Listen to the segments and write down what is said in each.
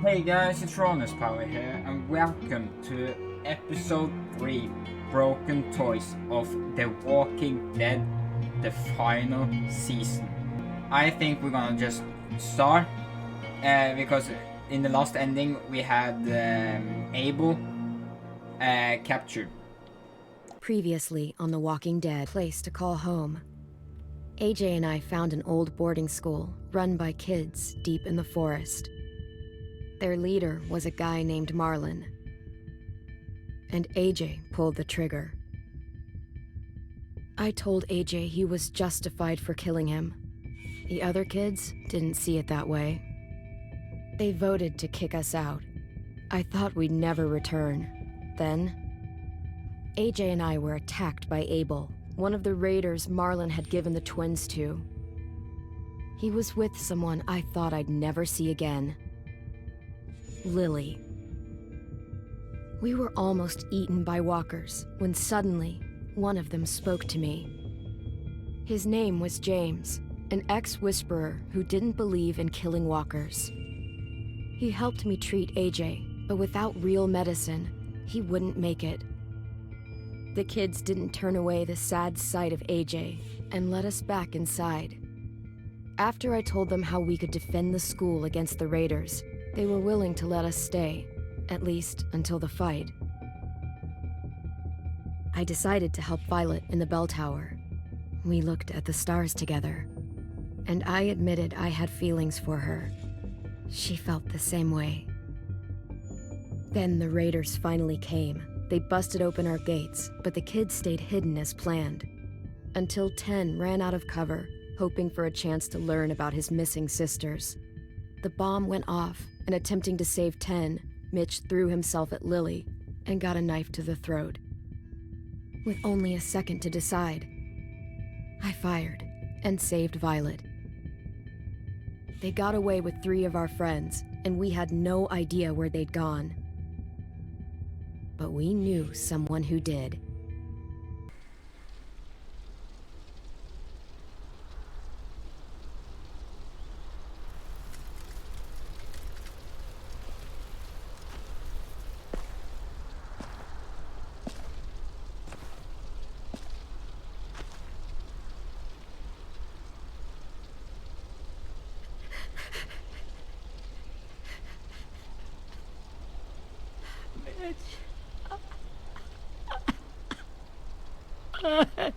Hey guys, it's Ronus Power here, and welcome to episode 3 Broken Toys of The Walking Dead, the final season. I think we're gonna just start because in the last ending we had Abel captured. Previously on The Walking Dead, place to call home. AJ and I found an old boarding school run by kids deep in the forest. Their leader was a guy named Marlon. And AJ pulled the trigger. I told AJ he was justified for killing him. The other kids didn't see it that way. They voted to kick us out. I thought we'd never return. Then, AJ and I were attacked by Abel, one of the raiders Marlon had given the twins to. He was with someone I thought I'd never see again. Lily. We were almost eaten by walkers when suddenly one of them spoke to me. His name was James, an ex-whisperer who didn't believe in killing walkers. He helped me treat AJ, but without real medicine, he wouldn't make it. The kids didn't turn away the sad sight of AJ and let us back inside. After I told them how we could defend the school against the raiders, they were willing to let us stay, at least until the fight. I decided to help Violet in the bell tower. We looked at the stars together, and I admitted I had feelings for her. She felt the same way. Then the raiders finally came. They busted open our gates, but the kids stayed hidden as planned. Until Ten ran out of cover, hoping for a chance to learn about his missing sisters. The bomb went off, and attempting to save Ten, Mitch threw himself at Lily and got a knife to the throat. With only a second to decide, I fired and saved Violet. They got away with 3 of our friends, and we had no idea where they'd gone. But we knew someone who did. At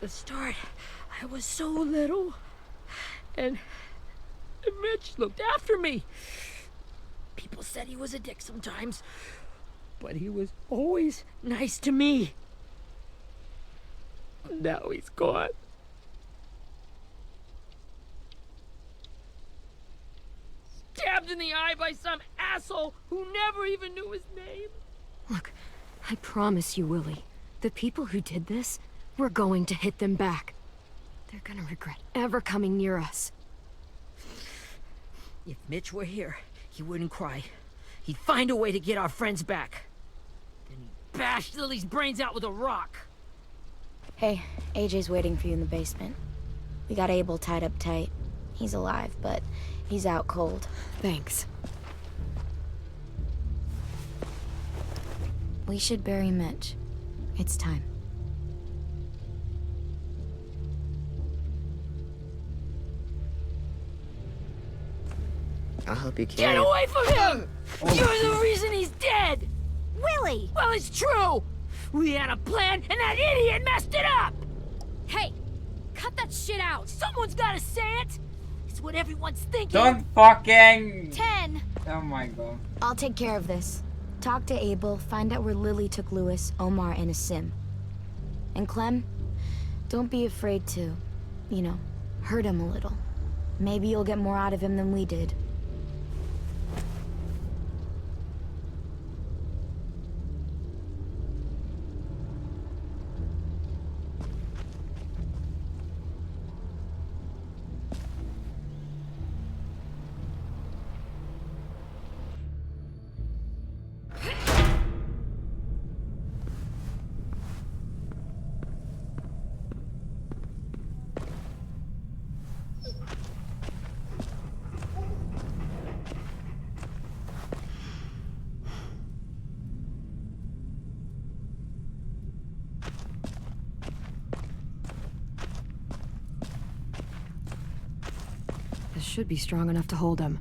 the start, I was so little, and Mitch looked after me. People said he was a dick sometimes, but he was always nice to me. Now he's gone. Stabbed in the eye by some asshole who never even knew his name. Look, I promise you, Willie, the people who did this, we're going to hit them back. They're gonna regret ever coming near us. If Mitch were here, he wouldn't cry. He'd find a way to get our friends back. Then he'd bash Lily's brains out with a rock. Hey, AJ's waiting for you in the basement. We got Abel tied up tight. He's alive, but he's out cold. Thanks. We should bury Mitch. It's time. I'll help you carry. Get away from him! You're the reason he's dead! Willie! Well, it's true! We had a plan, and that idiot messed it up! Hey! Cut that shit out! Someone's gotta say it! It's what everyone's thinking! Don't fucking... 10! Oh my god. I'll take care of this. Talk to Abel, find out where Lily took Lewis, Omar, and Asim. And Clem, don't be afraid to, hurt him a little. Maybe you'll get more out of him than we did. should be strong enough to hold him.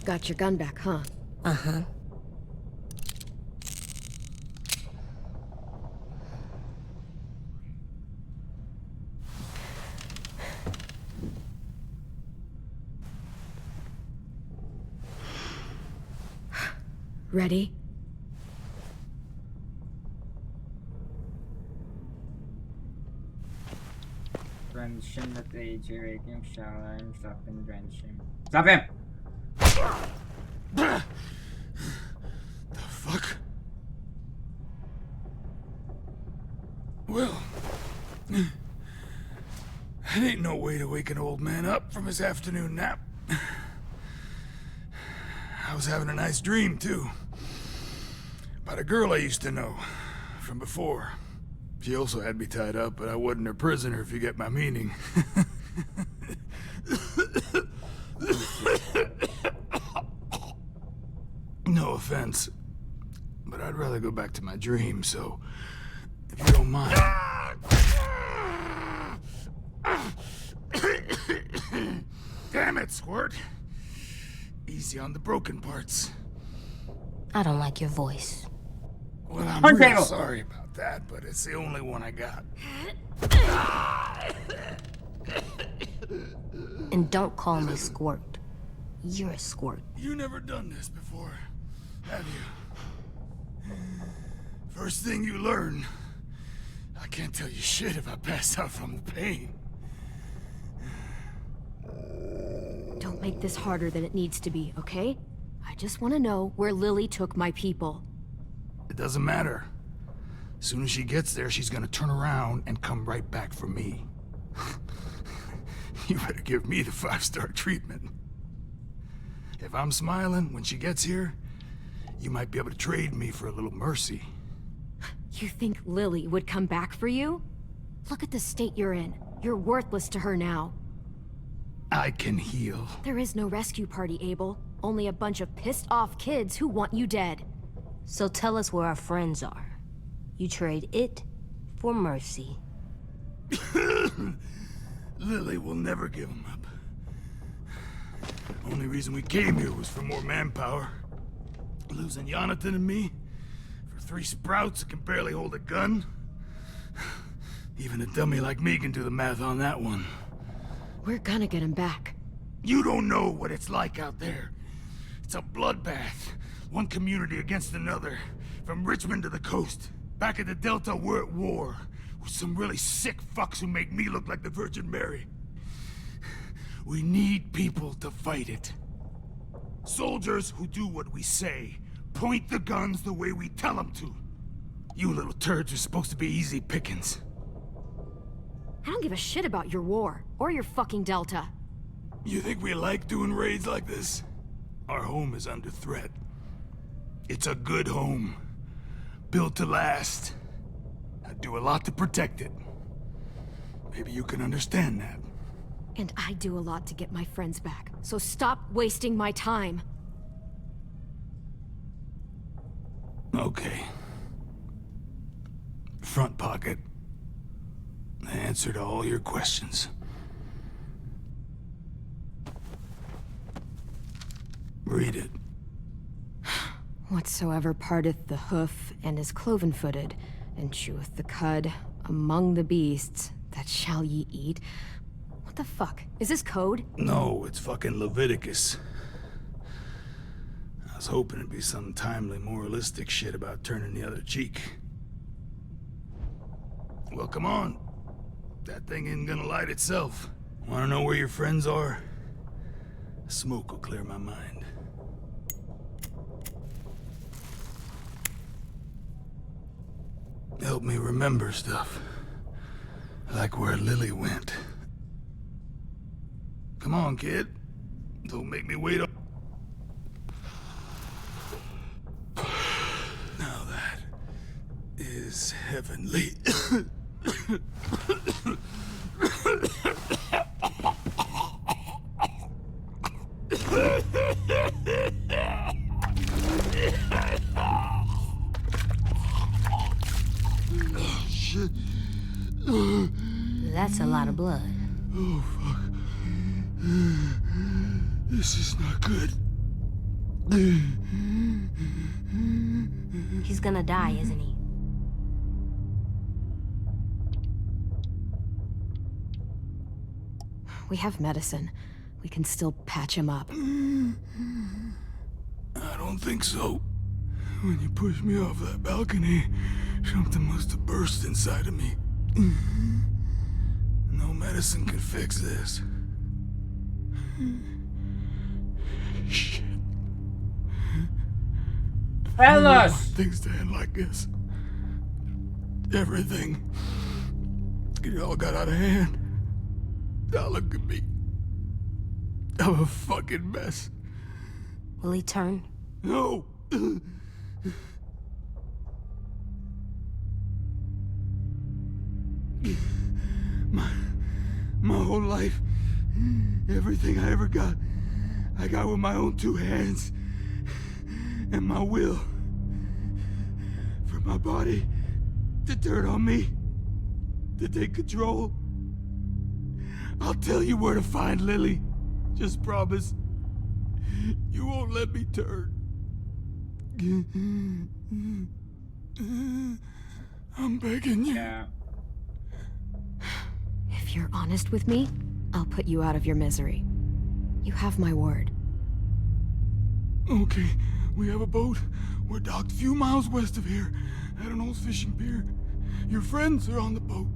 Got your gun back, huh? Uh-huh. Ready? Drench him with age, rake him, shower him, stop and drench him. Stop him! The fuck? Well, that ain't no way to wake an old man up from his afternoon nap. I was having a nice dream, too. About a girl I used to know from before. She also had me tied up, but I wasn't her prisoner, if you get my meaning. No offense, but I'd rather go back to my dream, so if you don't mind. Damn it, Squirt. Easy on the broken parts. I don't like your voice. Well, I'm Turntable. real sorry about that, but it's the only one I got. And don't call me Squirt. You're a squirt. You never done this before, have you? First thing you learn, I can't tell you shit if I pass out from the pain. Don't make this harder than it needs to be, okay? I just want to know where Lily took my people. It doesn't matter. As soon as she gets there, she's gonna turn around and come right back for me. You better give me the 5-star treatment. If I'm smiling when she gets here, you might be able to trade me for a little mercy. You think Lily would come back for you? Look at the state you're in. You're worthless to her now. I can heal. There is no rescue party, Abel. Only a bunch of pissed-off kids who want you dead. So tell us where our friends are. You trade it for mercy. Lily will never give him up. Only reason we came here was for more manpower. Losing Jonathan and me for 3 sprouts that can barely hold a gun. Even a dummy like me can do the math on that one. We're gonna get him back. You don't know what it's like out there. It's a bloodbath. One community against another. From Richmond to the coast. Back at the Delta, we're at war. With some really sick fucks who make me look like the Virgin Mary. We need people to fight it. Soldiers who do what we say. Point the guns the way we tell them to. You little turds are supposed to be easy pickings. I don't give a shit about your war, or your fucking Delta. You think we like doing raids like this? Our home is under threat. It's a good home. Built to last. I do a lot to protect it. Maybe you can understand that. And I do a lot to get my friends back, so stop wasting my time. Okay. Front pocket. The answer to all your questions. Read it. Whatsoever parteth the hoof and is cloven-footed, and cheweth the cud among the beasts, that shall ye eat. What the fuck? Is this code? No, it's fucking Leviticus. I was hoping it'd be some timely, moralistic shit about turning the other cheek. Well, come on. That thing isn't gonna light itself. Wanna know where your friends are? Smoke will clear my mind. Help me remember stuff. Like where Lily went. Come on, kid. Don't make me wait up. Now that is is heavenly. Shit. That's a lot of blood. Oh, fuck. This is not good. He's gonna die, isn't he? We have medicine. We can still patch him up. I don't think so. When you pushed me off that balcony, something must have burst inside of me. No medicine can fix this. Shit. Fellas! Things to end like this. Everything. It all got out of hand. Now look at me. I'm a fucking mess. Will he turn? No! My whole life, everything I ever got, I got with my own two hands. And my will. For my body to turn on me, to take control. I'll tell you where to find Lily. Just promise. You won't let me turn. I'm begging you. Yeah. If you're honest with me, I'll put you out of your misery. You have my word. Okay, we have a boat. We're docked a few miles west of here, at an old fishing pier. Your friends are on the boat.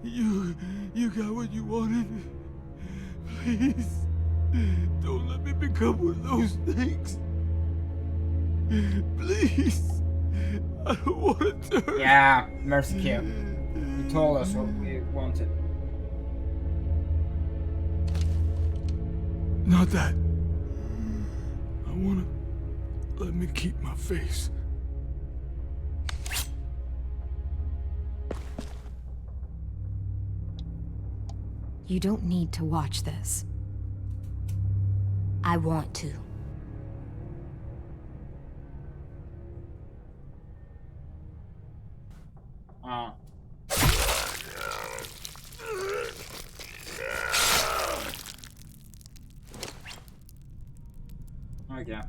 You got what you wanted. Please, don't let me become one of those things. Please, I don't want to turn. Yeah, Mercy Kill. You told us what we wanted. Not that. I wanna let me keep my face. You don't need to watch this. I want to. Okay.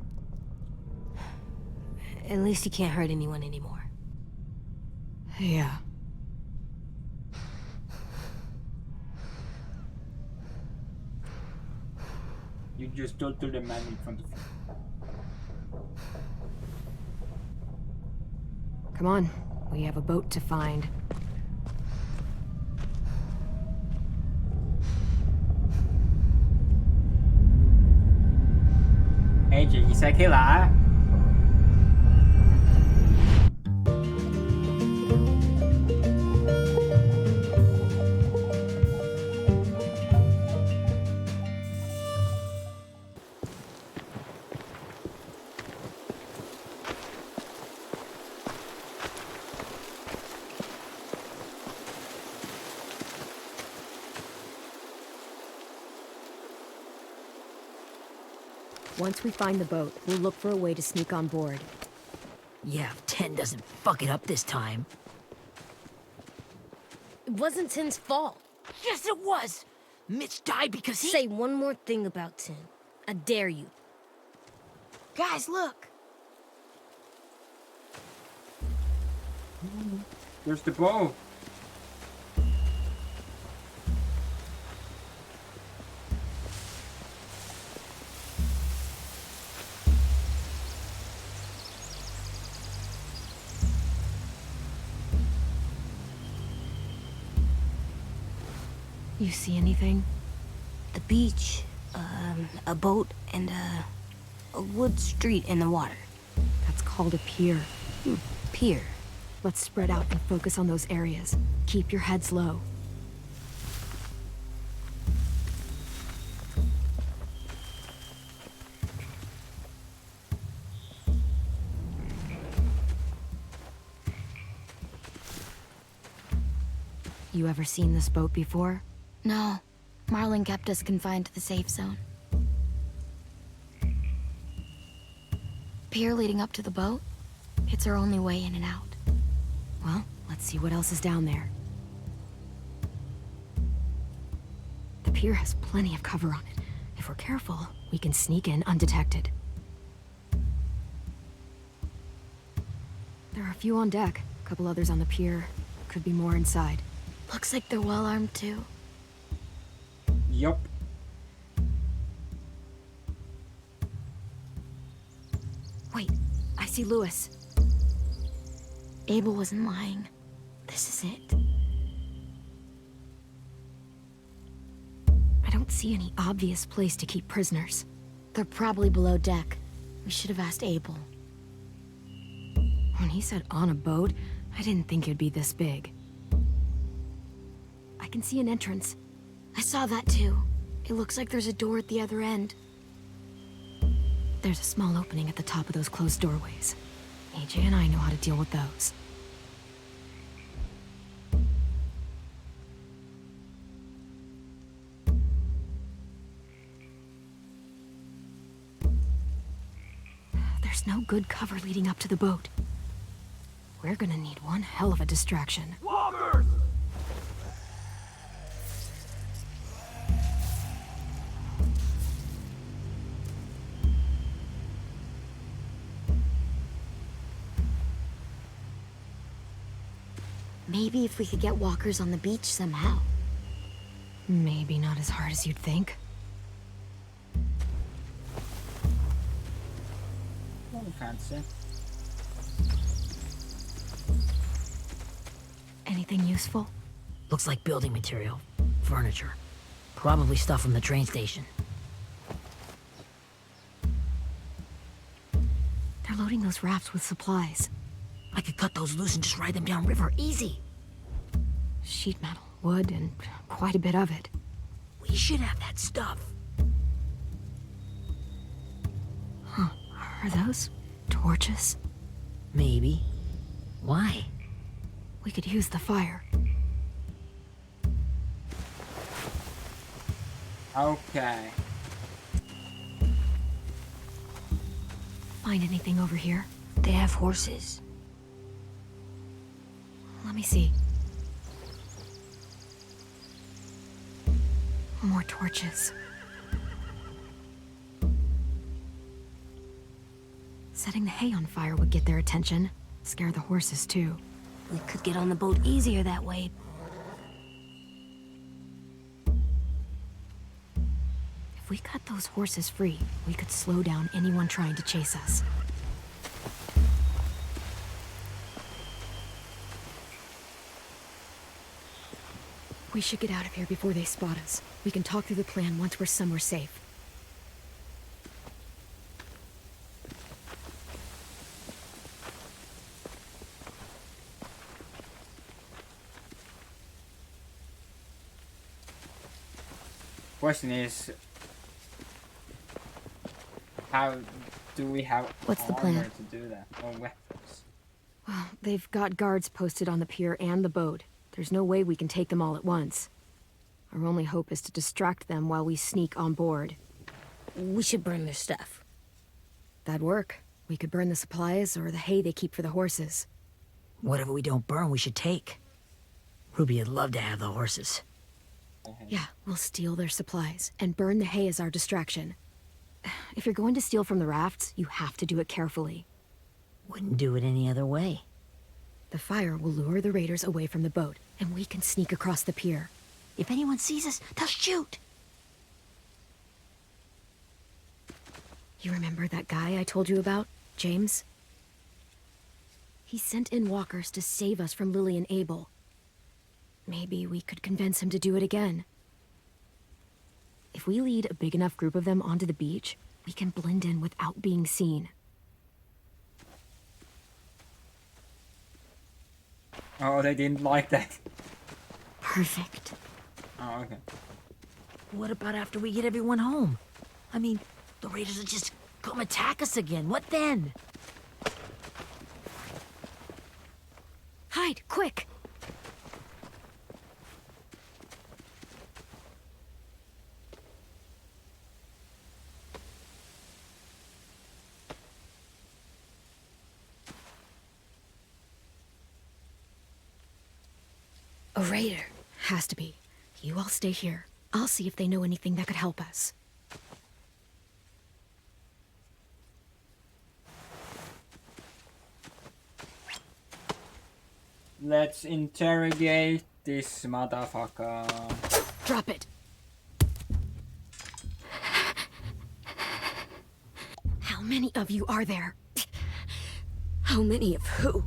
At least he can't hurt anyone anymore. Yeah. You just tortured the man in front of you. Come on. We have a boat to find. Ê, chị xe kia lạ. Once we find the boat, we'll look for a way to sneak on board. Yeah, if 10 doesn't fuck it up this time. It wasn't Tin's fault. Yes, it was! Mitch died because he... Say one more thing about Tin. I dare you. Guys, look! There's the boat. You see anything? The beach, a boat, and a wood street in the water. That's called a pier. Pier. Let's spread out and focus on those areas. Keep your heads low. You ever seen this boat before? No. Marlin kept us confined to the safe zone. Pier leading up to the boat? It's our only way in and out. Well, let's see what else is down there. The pier has plenty of cover on it. If we're careful, we can sneak in undetected. There are a few on deck, a couple others on the pier. Could be more inside. Looks like they're well armed too. Yup. Wait, I see Lewis. Abel wasn't lying. This is it. I don't see any obvious place to keep prisoners. They're probably below deck. We should have asked Abel. When he said on a boat, I didn't think it'd be this big. I can see an entrance. I saw that too. It looks like there's a door at the other end. There's a small opening at the top of those closed doorways. AJ and I know how to deal with those. There's no good cover leading up to the boat. We're gonna need one hell of a distraction. Walkers! Maybe if we could get walkers on the beach somehow. Maybe not as hard as you'd think. Nothing fancy. Anything useful? Looks like building material. Furniture. Probably stuff from the train station. They're loading those rafts with supplies. I could cut those loose and just ride them downriver, easy. Sheet metal, wood, and quite a bit of it. We should have that stuff. Are those torches? Maybe. Why? We could use the fire. Okay. Find anything over here? They have horses. Let me see. More torches. Setting the hay on fire would get their attention. Scare the horses, too. We could get on the boat easier that way. If we cut those horses free, we could slow down anyone trying to chase us. We should get out of here before they spot us. We can talk through the plan once we're somewhere safe. Question is, how do we have What's the armor plan? to do that, or weapons? Well, they've got guards posted on the pier and the boat. There's no way we can take them all at once. Our only hope is to distract them while we sneak on board. We should burn their stuff. That'd work. We could burn the supplies or the hay they keep for the horses. Whatever we don't burn, we should take. Ruby would love to have the horses. Yeah, we'll steal their supplies and burn the hay as our distraction. If you're going to steal from the rafts, you have to do it carefully. Wouldn't do it any other way. The fire will lure the raiders away from the boat, and we can sneak across the pier. If anyone sees us, they'll shoot. You remember that guy I told you about, James? He sent in walkers to save us from Lily and Abel. Maybe we could convince him to do it again. If we lead a big enough group of them onto the beach, we can blend in without being seen. Oh, they didn't like that. Perfect. Oh, okay. What about after we get everyone home? I mean, the raiders will just come attack us again. What then? Hide, quick! A raider. Has to be. You all stay here. I'll see if they know anything that could help us. Let's interrogate this motherfucker. Drop it. How many of you are there? How many of who?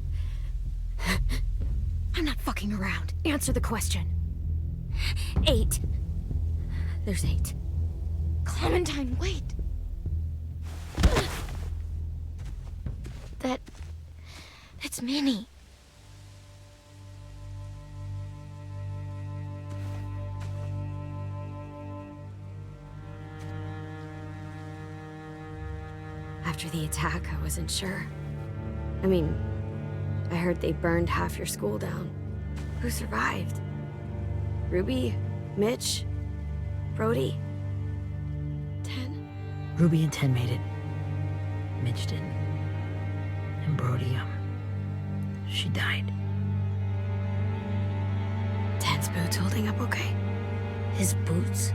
I'm not fucking around. Answer the question. 8. There's 8. Clementine, wait. That's Minnie. After the attack, I wasn't sure. I mean, I heard they burned half your school down. Who survived? Ruby? Mitch? Brody? 10? Ruby and 10 made it. Mitch didn't. And Brody, she died. 10's boots holding up okay? His boots?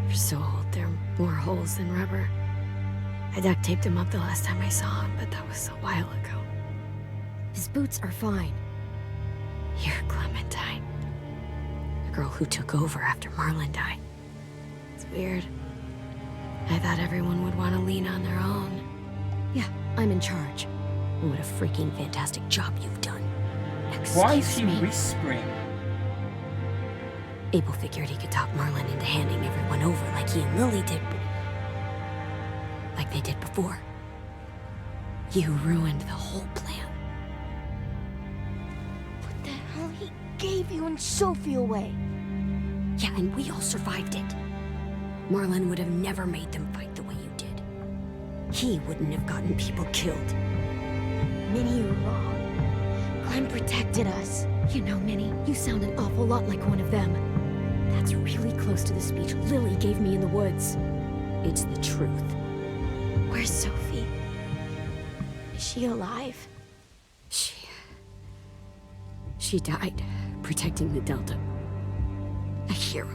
They're so old, there are more holes than rubber. I duct taped him up the last time I saw him, but that was a while ago. His boots are fine. You're Clementine. The girl who took over after Marlon died. It's weird. I thought everyone would want to lean on their own. Yeah, I'm in charge. And what a freaking fantastic job you've done. Why is Excuse he me. whispering? Abel figured he could talk Marlon into handing everyone over like he and Lily did. Like they did before. You ruined the whole plan. What the hell? He gave you and Sophie away. Yeah, and we all survived it. Marlon would have never made them fight the way you did. He wouldn't have gotten people killed. Minnie, you're wrong. Clem protected us. You know, Minnie, you sound an awful lot like one of them. That's really close to the speech Lily gave me in the woods. It's the truth. Where's Sophie? Is she alive? She died protecting the Delta. A hero.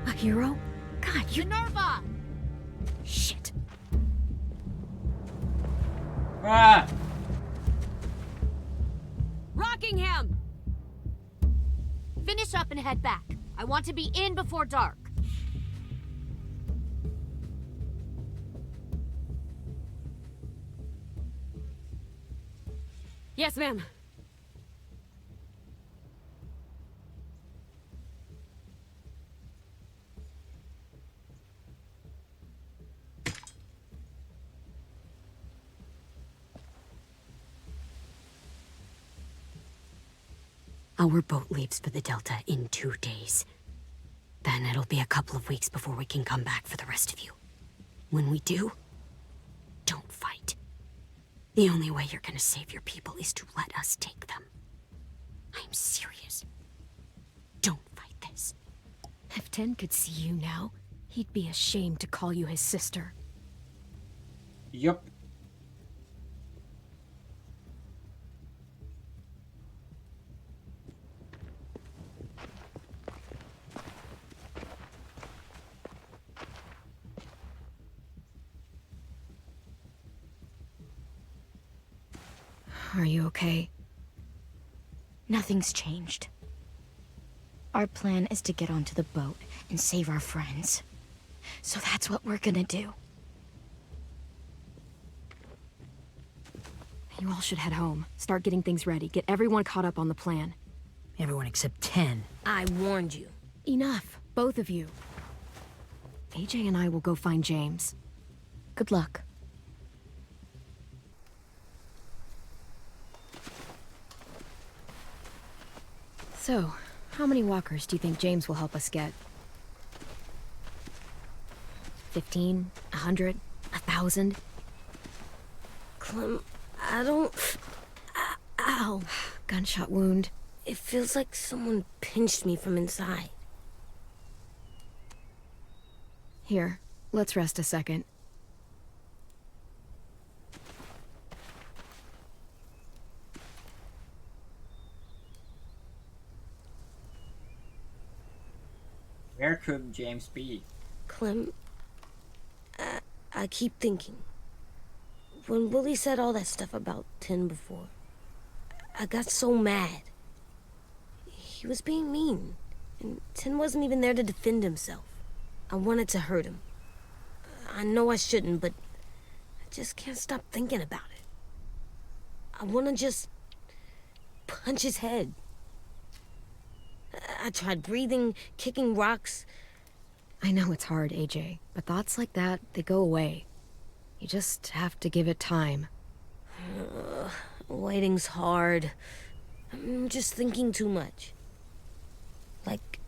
A hero? God, you... Minerva! Shit. Ah! Rockingham! Finish up and head back. I want to be in before dark. Yes, ma'am. Our boat leaves for the Delta in 2 days. Then it'll be a couple of weeks before we can come back for the rest of you. When we do, don't fight. The only way you're gonna save your people is to let us take them. I'm serious. Don't fight this. If 10 could see you now, he'd be ashamed to call you his sister. Yup. Are you okay? Nothing's changed. Our plan is to get onto the boat and save our friends. So that's what we're gonna do. You all should head home. Start getting things ready. Get everyone caught up on the plan. Everyone except 10. I warned you. Enough, both of you. AJ and I will go find James. Good luck. So, how many walkers do you think James will help us get? 15? 100? 1,000? Clem, I don't... Ow. Gunshot wound. It feels like someone pinched me from inside. Here, let's rest a second. Where could James be? Clem, I keep thinking. When Willie said all that stuff about Tin before, I got so mad. He was being mean, and Tin wasn't even there to defend himself. I wanted to hurt him. I know I shouldn't, but I just can't stop thinking about it. I want to just punch his head. I tried breathing, kicking rocks. I know it's hard, AJ, but thoughts like that, they go away. You just have to give it time. Waiting's hard. I'm just thinking too much. Like,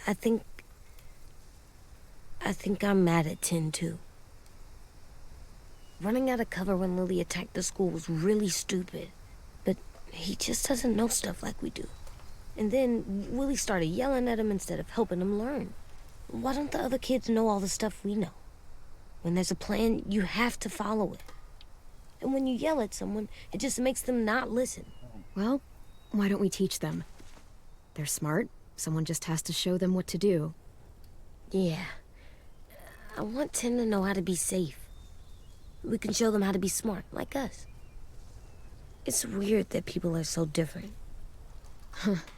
I think I'm mad at Tin, too. Running out of cover when Lily attacked the school was really stupid. But he just doesn't know stuff like we do. And then Willie started yelling at him instead of helping him learn. Why don't the other kids know all the stuff we know? When there's a plan, you have to follow it. And when you yell at someone, it just makes them not listen. Well, why don't we teach them? They're smart. Someone just has to show them what to do. Yeah. I want Tin to know how to be safe. We can show them how to be smart, like us. It's weird that people are so different.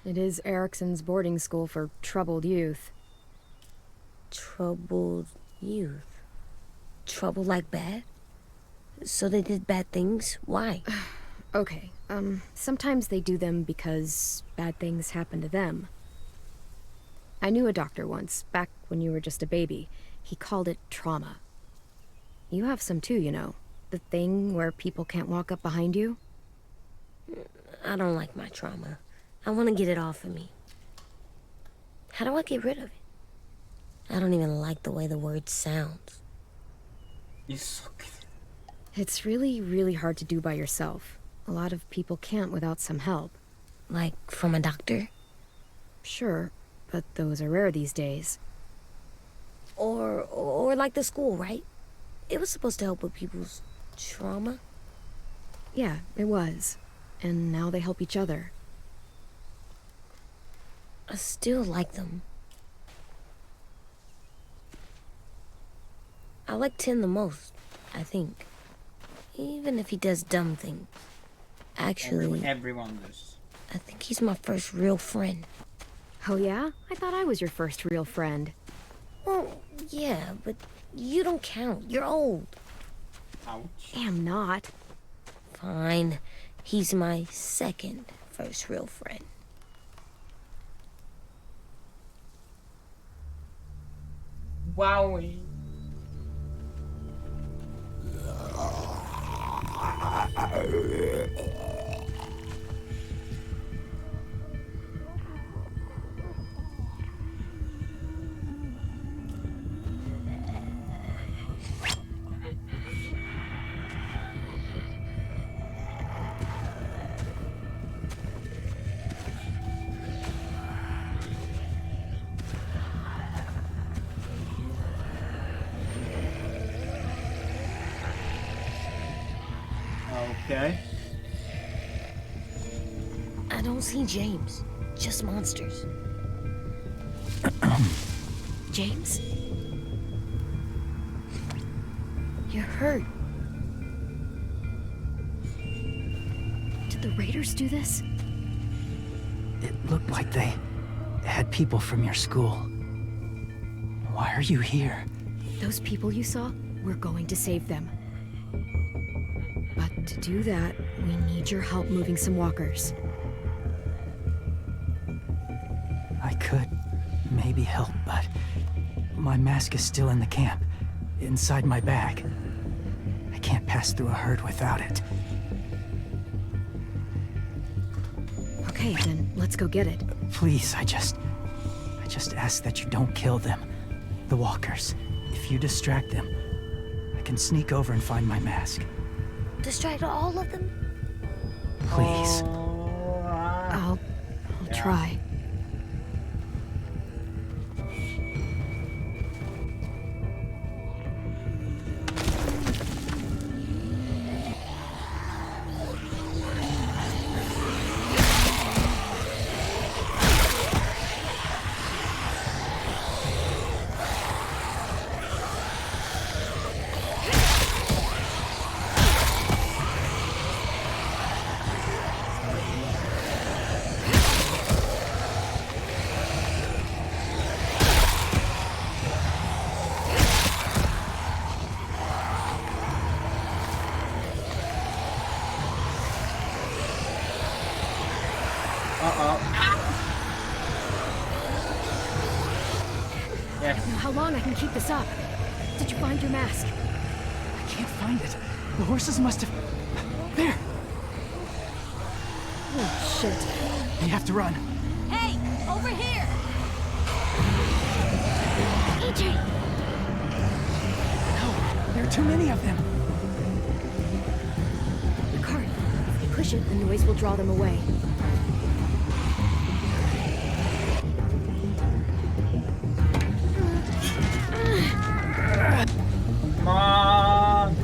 It is Erickson's boarding school for troubled youth. Troubled youth? Trouble like bad? So they did bad things? Why? Okay, sometimes they do them because bad things happen to them. I knew a doctor once, back when you were just a baby. He called it trauma. You have some too, you know. The thing where people can't walk up behind you. I don't like my trauma. I want to get it off of me. How do I get rid of it? I don't even like the way the word sounds. You suck. It's really, really hard to do by yourself. A lot of people can't without some help. Like, from a doctor? Sure, but those are rare these days. Or like the school, right? It was supposed to help with people's trauma. Yeah, it was. And now they help each other. I still like them. I like Tin the most, I think. Even if he does dumb things. Actually, Everyone does. I think he's my first real friend. Oh yeah? I thought I was your first real friend. Well, yeah, but you don't count. You're old. Ouch. I'm not. Fine. He's my second first real friend. Wowie. Okay. I don't see James. Just monsters. James? You're hurt. Did the Raiders do this? It looked like they had people from your school. Why are you here? Those people you saw, we're going to save them. But to do that, we need your help moving some walkers. I could maybe help, but my mask is still in the camp, inside my bag. I can't pass through a herd without it. Okay, then let's go get it. Please, I just ask that you don't kill them. The walkers. If you distract them, I can sneak over and find my mask. Distract all of them? Please. I'll try. Uh-oh. Yes. I don't know how long I can keep this up. Did you find your mask? I can't find it. The horses must have... There! Oh, shit. We have to run. Hey, over here! AJ! No, there are too many of them. The cart. If you push it, the noise will draw them away. Come on!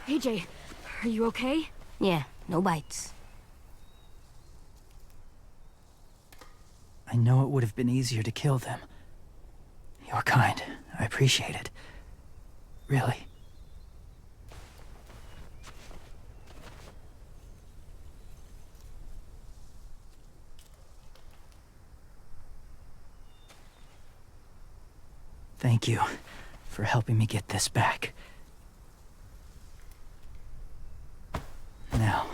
AJ, are you okay? Yeah, no bites. I know it would have been easier to kill them. You're kind. I appreciate it. Really. Thank you for helping me get this back. Now,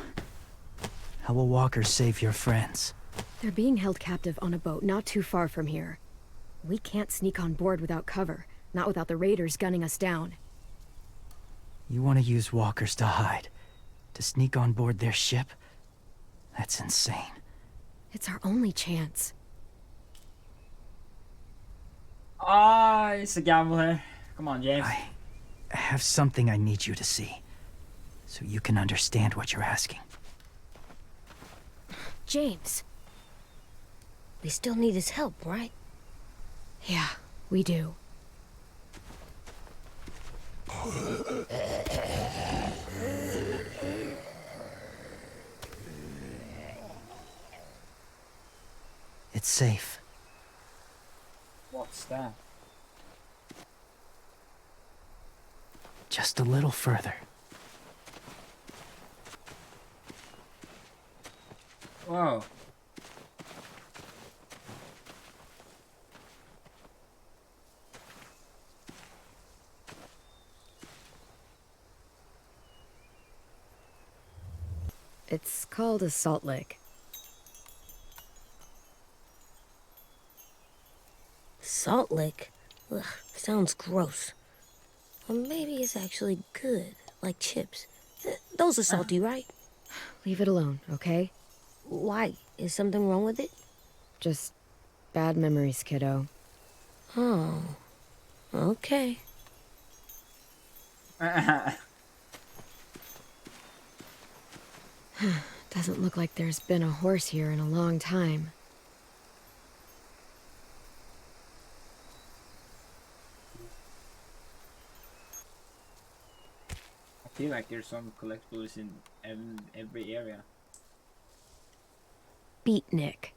how will Walker save your friends? They're being held captive on a boat not too far from here. We can't sneak on board without cover, not without the raiders gunning us down. You want to use walkers to hide? To sneak on board their ship? That's insane. It's our only chance. Ah, it's a gamble here. Come on, James. I have something I need you to see, so you can understand what you're asking. James. We still need his help, right? Yeah, we do. It's safe. What's that? Just a little further. Whoa. It's called a salt lick. Salt lick? Ugh, sounds gross. Or maybe it's actually good, like chips. Those are salty, right? Leave it alone, okay? Why? Is something wrong with it? Just bad memories, kiddo. Oh, okay. Doesn't look like there's been a horse here in a long time. I feel like there's some collectibles in every area. Beatnik.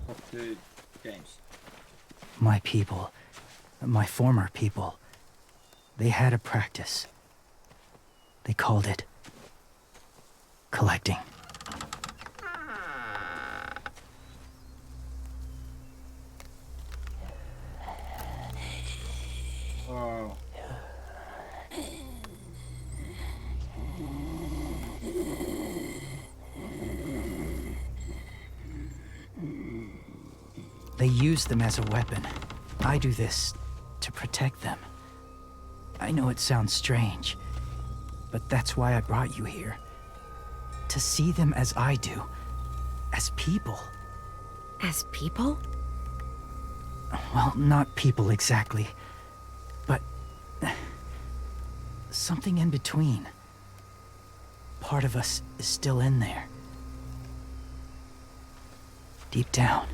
Talk to James. My people, my former people, they had a practice. They called it collecting. Whoa. They use them as a weapon. I do this to protect them. I know it sounds strange, but that's why I brought you here. To see them as I do. As people. As people? Well, not people exactly, but something in between. Part of us is still in there. Deep down.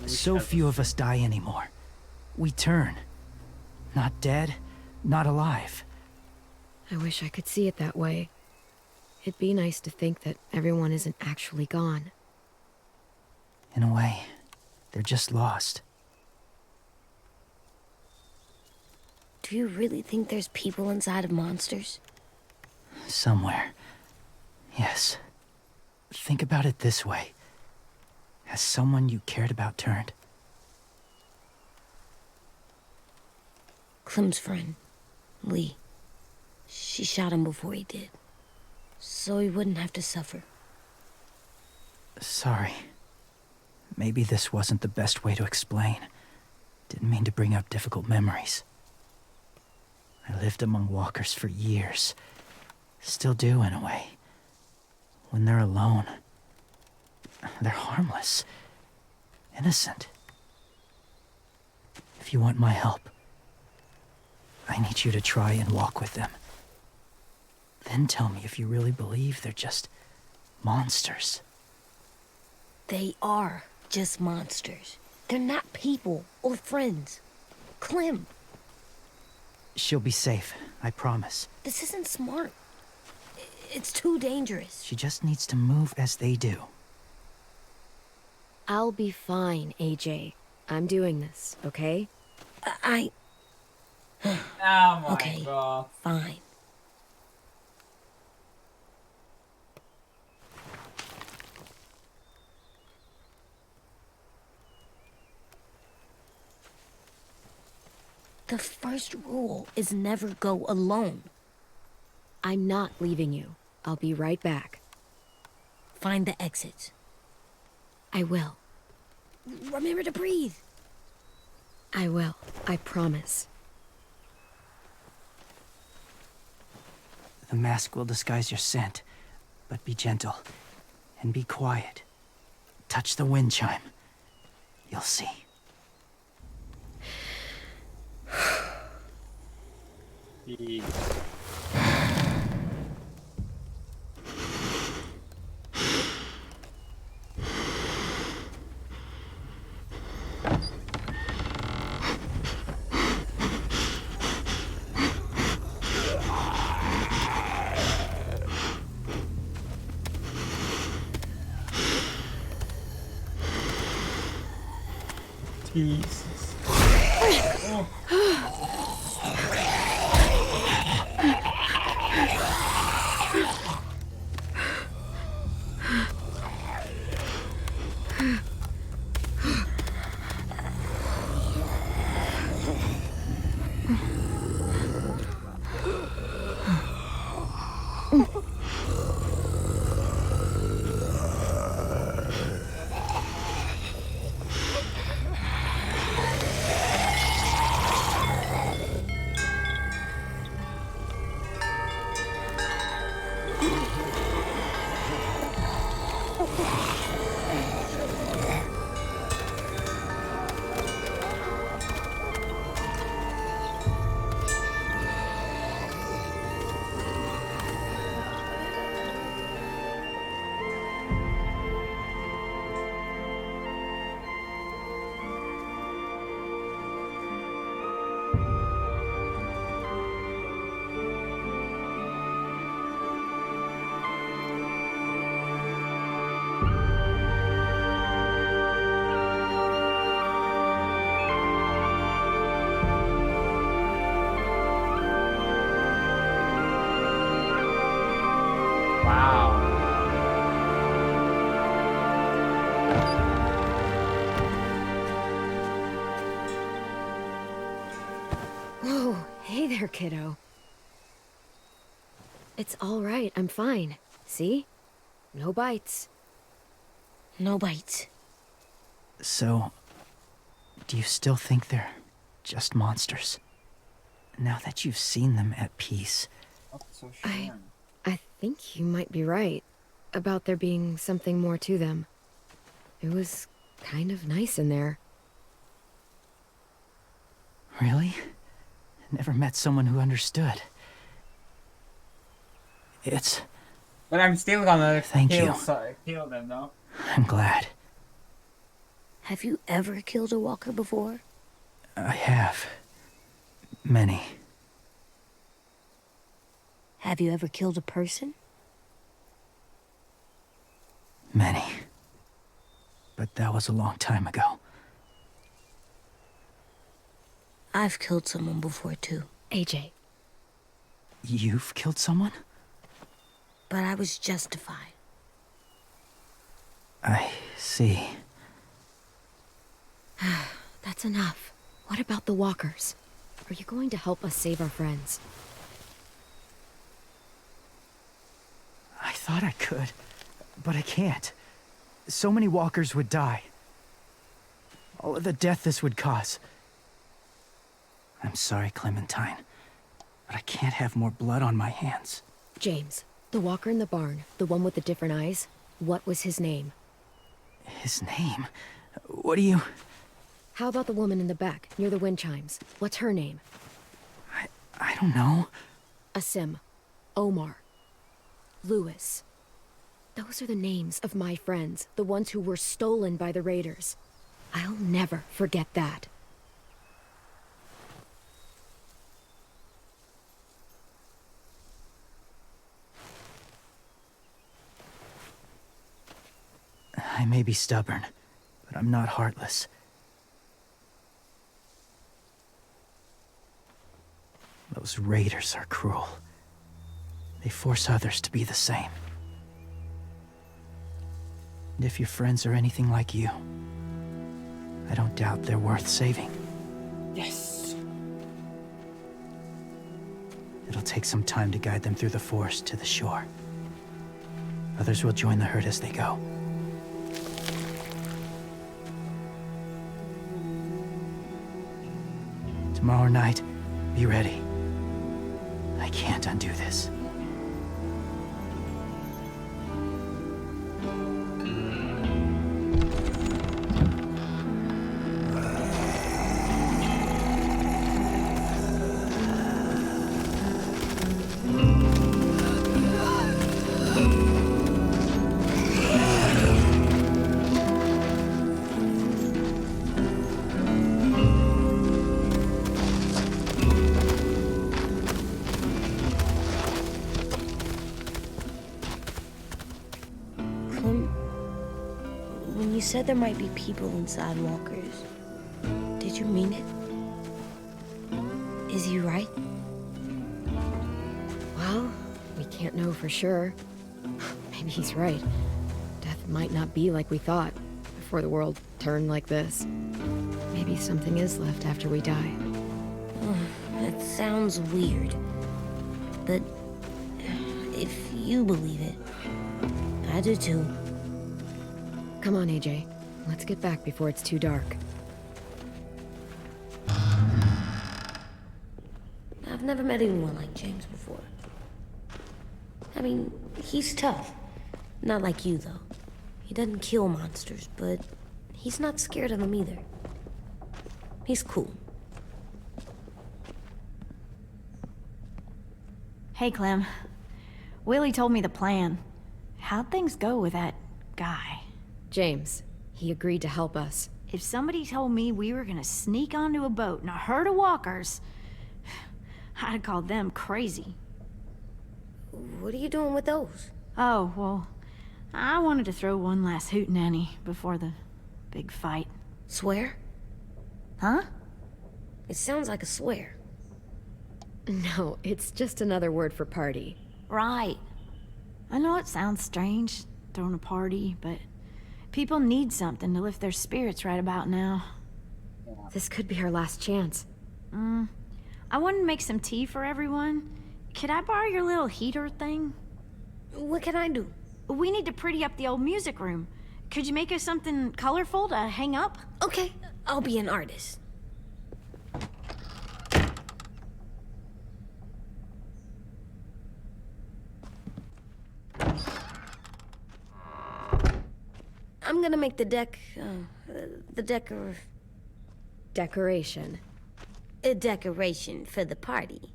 So few of us die anymore. We turn. Not dead, not alive. I wish I could see it that way. It'd be nice to think that everyone isn't actually gone. In a way, they're just lost. Do you really think there's people inside of monsters? Somewhere. Yes. Think about it this way. Has someone you cared about turned? Clem's friend, Lee. She shot him before he did. So he wouldn't have to suffer. Sorry. Maybe this wasn't the best way to explain. Didn't mean to bring up difficult memories. I lived among walkers for years. Still do, in a way. When they're alone, they're harmless. Innocent. If you want my help, I need you to try and walk with them. Then tell me if you really believe they're just monsters. They are just monsters. They're not people or friends. Clem, She'll be safe, I promise. this isn't smart. It's too dangerous. She just needs to move as they do. I'll be fine, AJ. I'm doing this, okay? I... Oh my Okay. god. Fine. The first rule is never go alone. I'm not leaving you. I'll be right back. Find the exits. I will. Remember to breathe. I will. I promise. The mask will disguise your scent, but be gentle and be quiet. Touch the wind chime. You'll see. Jeez. Jesus. Wow. Whoa, hey there, kiddo. It's all right. I'm fine. See? No bites. No bites. So, do you still think they're just monsters? Now that you've seen them at peace, Not so sure. I think you might be right about there being something more to them. It was kind of nice in there. really? Never met someone who understood. It's... But I'm still gonna Thank you. kill them, though. I'm glad. Have you ever killed a walker before? I have. Many. Have you ever killed a person? Many. But that was a long time ago. I've killed someone before, too. AJ, You've killed someone? But I was justified. I see. that's enough. What about the walkers? Are you going to help us save our friends? I thought I could, but I can't. So many walkers would die. All of the death this would cause. I'm sorry, Clementine, but I can't have more blood on my hands. James, the walker in the barn, the one with the different eyes, what was his name? His name? What do you... How about the woman in the back, near the wind chimes? What's her name? I don't know. Asim, Omar, Lewis. Those are the names of my friends, the ones who were stolen by the raiders. I'll never forget that. I may be stubborn, but I'm not heartless. Those raiders are cruel. They force others to be the same. And if your friends are anything like you, I don't doubt they're worth saving. Yes. It'll take some time to guide them through the forest to the shore. Others will join the herd as they go. Tomorrow night, be ready. I can't undo this. When you said there might be people inside walkers, did you mean it? Is he right? Well, we can't know for sure. Maybe he's right. Death might not be like we thought, before the world turned like this. Maybe something is left after we die. That sounds weird. But if you believe it, I do too. Come on, AJ. Let's get back before it's too dark. I've never met anyone like James before. I mean, he's tough. Not like you, though. He doesn't kill monsters, but he's not scared of them either. He's cool. Hey, Clem. Willie told me the plan. How'd things go with that guy? James, he agreed to help us. If somebody told me we were gonna sneak onto a boat in a herd of walkers, I'd have called them crazy. What are you doing with those? Oh, well, I wanted to throw one last hootenanny before the big fight. Swear? Huh? It sounds like a swear. No, it's just another word for party. Right. I know it sounds strange, throwing a party, but people need something to lift their spirits right about now. This could be our last chance. I wanted to make some tea for everyone. Could I borrow your little heater thing? What can I do? We need to pretty up the old music room. Could you make us something colorful to hang up? Okay, I'll be an artist. I'm gonna make the Decoration. a decoration for the party.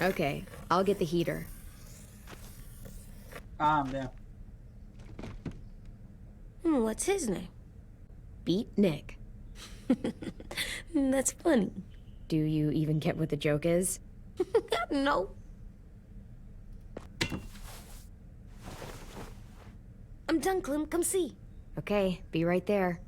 Okay, I'll get the heater. Yeah. What's his name? Beat Nick. That's funny. Do you even get what the joke is? No. I'm done, Clem. Come see. Okay, be right there.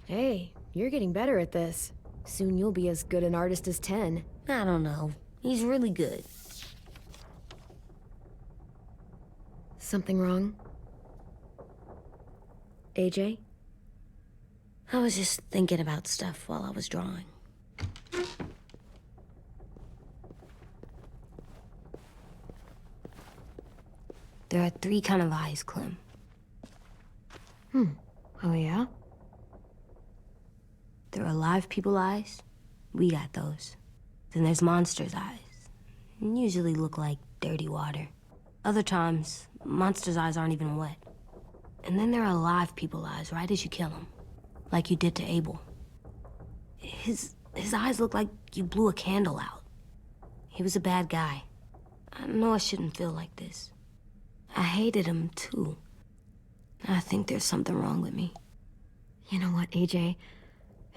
Hey, you're getting better at this. Soon you'll be as good an artist as 10. I don't know. He's really good. Something wrong? AJ? I was just thinking about stuff while I was drawing. There are 3 kind of eyes, Clem. Oh yeah? There are live people eyes. We got those. Then there's monsters' eyes. Usually look like dirty water. Other times, monsters' eyes aren't even wet. And then there are live people eyes right as you kill him. Like you did to Abel. His eyes look like you blew a candle out. He was a bad guy. I know I shouldn't feel like this. I hated him too. I think there's something wrong with me. You know what, AJ?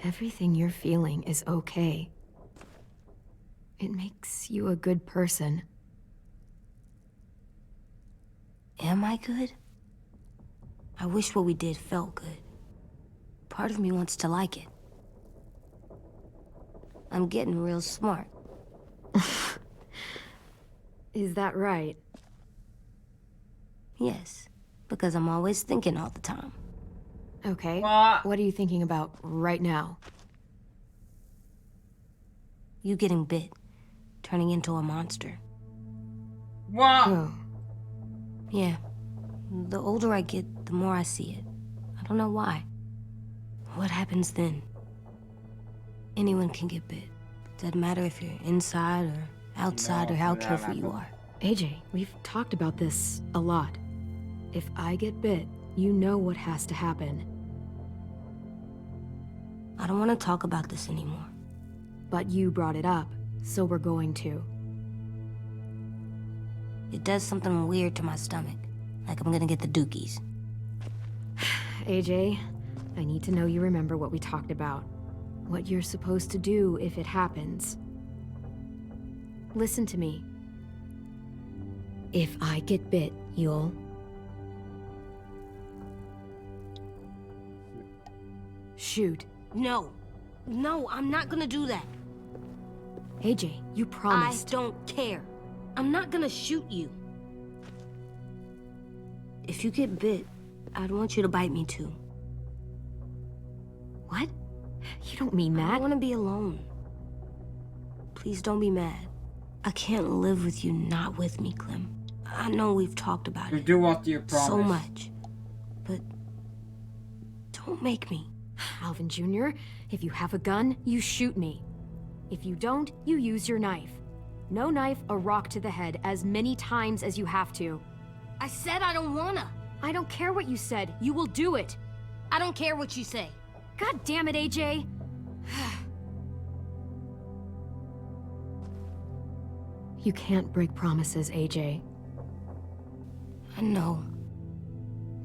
Everything you're feeling is okay. It makes you a good person. Am I good? I wish what we did felt good. Part of me wants to like it. I'm getting real smart. Is that right? Yes, because I'm always thinking all the time. Okay. What? What are you thinking about right now? You getting bit, turning into a monster. What? Oh. Yeah. The older I get, the more I see it. I don't know why. What happens then? Anyone can get bit. Doesn't matter if you're inside or outside or how careful you are. AJ, we've talked about this a lot. If I get bit, you know what has to happen. I don't want to talk about this anymore. But you brought it up, so we're going to. It does something weird to my stomach. Like I'm gonna get the dookies. AJ, I need to know you remember what we talked about. What you're supposed to do if it happens. Listen to me. If I get bit, you'll... shoot. No. No, I'm not gonna do that. AJ, you promised. I don't care. I'm not gonna shoot you. If you get bit, I'd want you to bite me too. What? You don't mean I that. want to be alone. Please don't be mad. I can't live with you not with me, Clem. I know we've talked about You it do what you promise. so much, but don't make me. Alvin Jr., if you have a gun, you shoot me. If you don't, you use your knife. No knife, a rock to the head as many times as you have to. I said I don't wanna. I don't care what you said. You will do it. I don't care what you say. God damn it, AJ. You can't break promises, AJ. I know.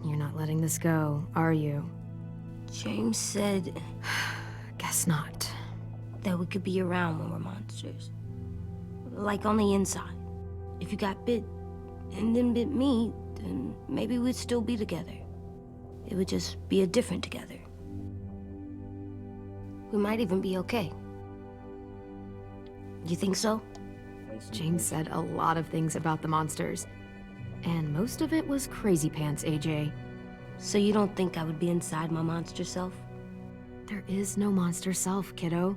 You're not letting this go, are you? James said Guess not. that we could be around when we're monsters. Like on the inside. If you got bit and then bit me, then maybe we'd still be together. It would just be a different together. We might even be okay. You think so? James said a lot of things about the monsters. And most of it was crazy pants, AJ. So you don't think I would be inside my monster self? There is no monster self, kiddo.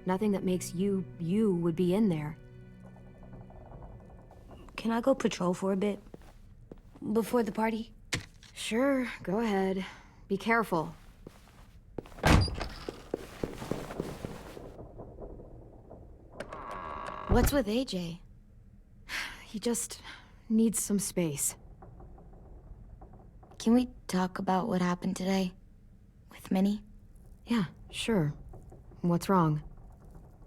Nothing that makes you, you would be in there. Can I go patrol for a bit? Before the party? Sure, go ahead. Be careful. What's with AJ? He just needs some space. Can we talk about what happened today? With Minnie? Yeah, sure. What's wrong?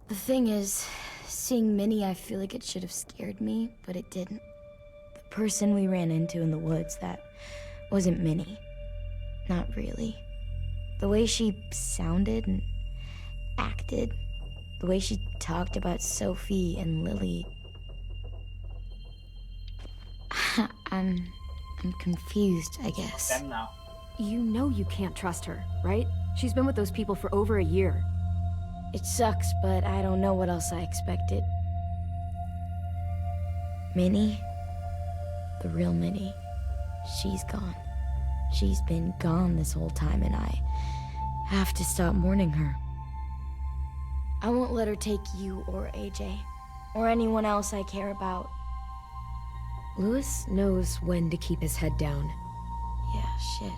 The thing is, seeing Minnie, I feel like it should have scared me, but it didn't. The person we ran into in the woods, that wasn't Minnie. Not really. The way she sounded and acted, the way she talked about Sophie and Lily, I'm confused, I guess. Them now. You know you can't trust her, right? She's been with those people for over a year. It sucks, but I don't know what else I expected. Minnie? The real Minnie. She's gone. She's been gone this whole time, and I have to stop mourning her. I won't let her take you or AJ, or anyone else I care about. Louis knows when to keep his head down. Yeah, shit.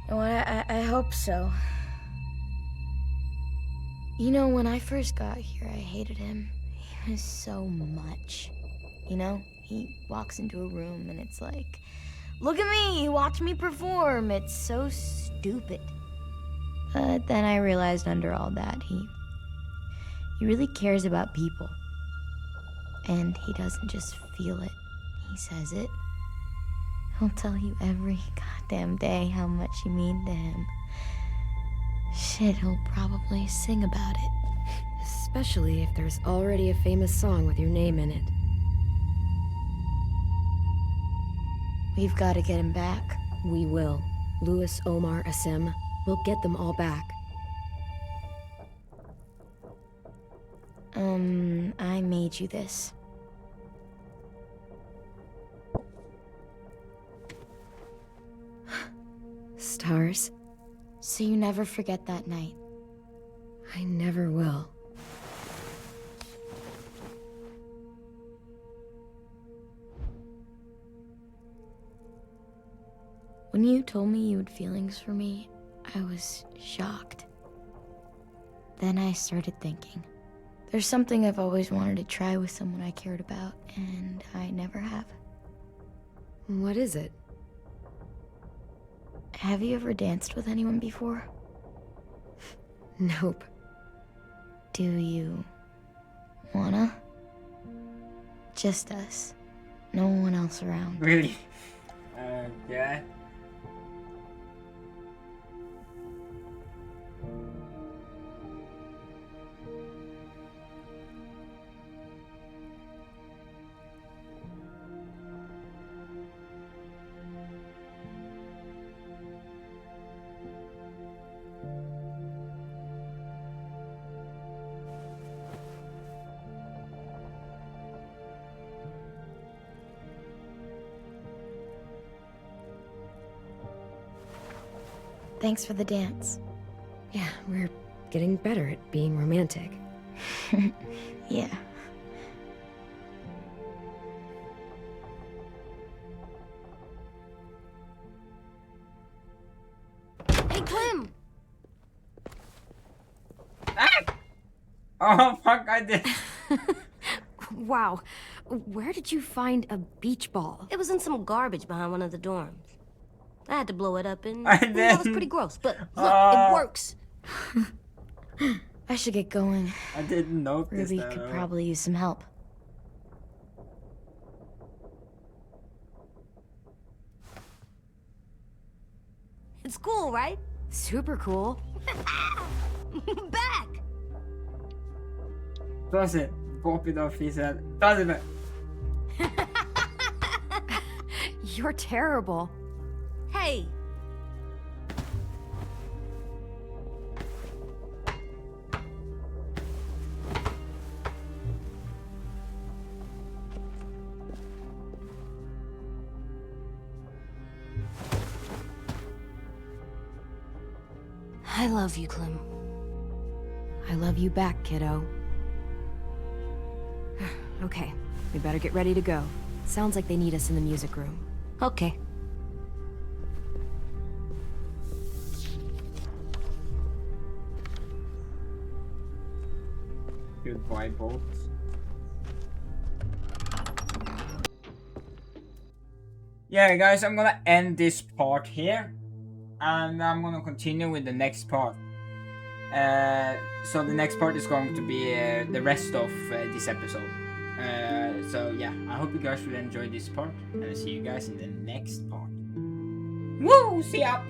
You know what, I hope so. You know, when I first got here, I hated him. He was so much. You know, he walks into a room and it's like, look at me, watch me perform. It's so stupid. But then I realized under all that, he really cares about people. And he doesn't just feel it, he says it. He'll tell you every goddamn day how much you mean to him. Shit, he'll probably sing about it. Especially if there's already a famous song with your name in it. We've got to get him back. We will. Louis, Omar, Asim. We'll get them all back. I made you this. Stars? So you never forget that night. I never will. When you told me you had feelings for me, I was shocked. Then I started thinking. There's something I've always wanted to try with someone I cared about, and I never have. What is it? Have you ever danced with anyone before? Nope. Do you wanna? Just us. No one else around. Really? Yeah. Thanks for the dance. Yeah, we're getting better at being romantic. Yeah. Hey, Clem! Ah! Oh fuck! I did. Wow. Where did you find a beach ball? It was in some garbage behind one of the dorms. I had to blow it up, and And that was then- pretty gross. But look, it works. I should get going. I didn't notice Ruby that. could probably use some help. It's cool, right? Super cool. Back. Does it? Pop it off, he said. Does it? You're terrible. Hey. I love you, Clem. I love you back, kiddo. Okay, we better get ready to go. Sounds like they need us in the music room. Okay. Goodbye, bolts. Yeah, guys, I'm gonna end this part here, and I'm gonna continue with the next part. So the next part is going to be the rest of this episode. So yeah, I hope you guys will enjoy this part, and I'll see you guys in the next part. Woo! See ya!